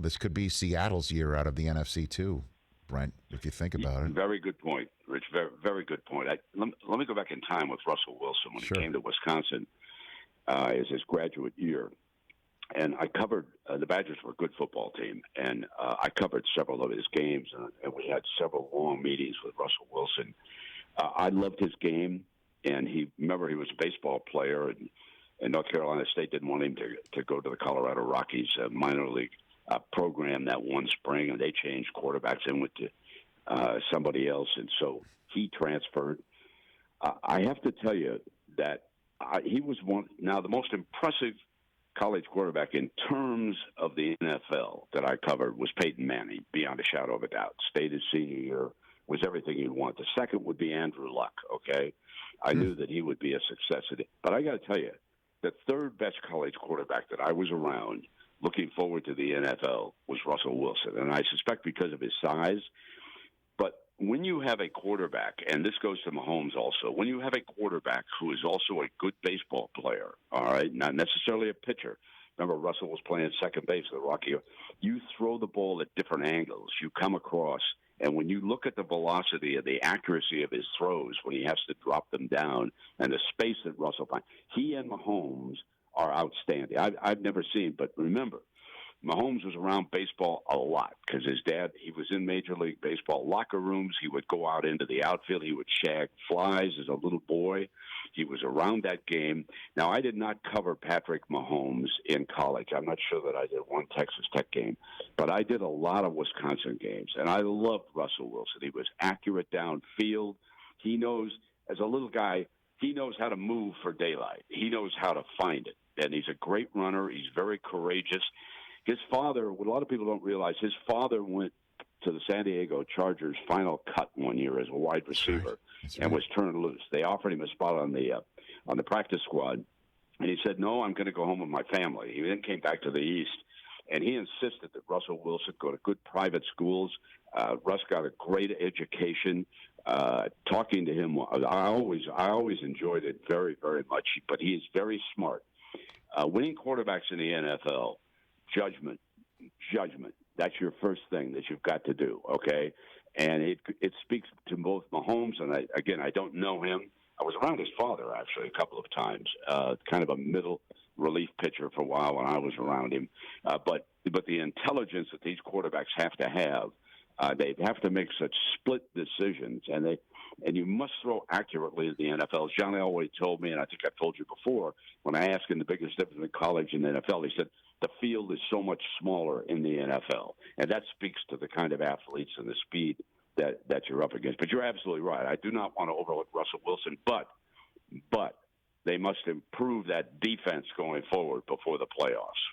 This could be Seattle's year out of the NFC too, Brent, if you think about it. Very good point, Rich. Very, very good point. Let me go back in time with Russell Wilson when Sure. he came to Wisconsin as his graduate year. And I covered the Badgers were a good football team, and I covered several of his games, and we had several long meetings with Russell Wilson. I loved his game, and he was a baseball player, and North Carolina State didn't want him to go to the Colorado Rockies minor league program that one spring, and they changed quarterbacks and went to somebody else, and so he transferred. I have to tell you that he was the most impressive college quarterback in terms of the NFL that I covered was Peyton Manning, beyond a shadow of a doubt. Stayed his senior year, was everything you'd want. The second would be Andrew Luck, okay? I knew that he would be a success. But I got to tell you, the third best college quarterback that I was around looking forward to the NFL was Russell Wilson. And I suspect because of his size. But when you have a quarterback, and this goes to Mahomes also, when you have a quarterback who is also a good baseball player, all right, not necessarily a pitcher. Remember, Russell was playing second base at the Rocky. You throw the ball at different angles. You come across, and when you look at the velocity and the accuracy of his throws when he has to drop them down and the space that Russell finds, he and Mahomes are outstanding. I've never seen, but remember, Mahomes was around baseball a lot because his dad, he was in Major League Baseball locker rooms. He would go out into the outfield. He would shag flies as a little boy. He was around that game. Now, I did not cover Patrick Mahomes in college. I'm not sure that I did one Texas Tech game, but I did a lot of Wisconsin games, and I loved Russell Wilson. He was accurate downfield. He knows, as a little guy, he knows how to move for daylight. He knows how to find it, and he's a great runner. He's very courageous. His father, what a lot of people don't realize, his father went to the San Diego Chargers' final cut one year as a wide receiver and was turned loose. They offered him a spot on the practice squad, and he said, "No, I'm going to go home with my family." He then came back to the East, and he insisted that Russell Wilson go to good private schools. Russ got a great education. Talking to him, I always enjoyed it very, very much. But he is very smart. Winning quarterbacks in the NFL. Judgment. That's your first thing that you've got to do, okay? And it speaks to both Mahomes, and I don't know him. I was around his father, actually, a couple of times, kind of a middle relief pitcher for a while when I was around him. But the intelligence that these quarterbacks have to have, they have to make such split decisions, and you must throw accurately in the NFL. As John Elway told me, and I think I've told you before, when I asked him the biggest difference between college and the NFL, he said, the field is so much smaller in the NFL. And that speaks to the kind of athletes and the speed that you're up against. But you're absolutely right. I do not want to overlook Russell Wilson, but they must improve that defense going forward before the playoffs.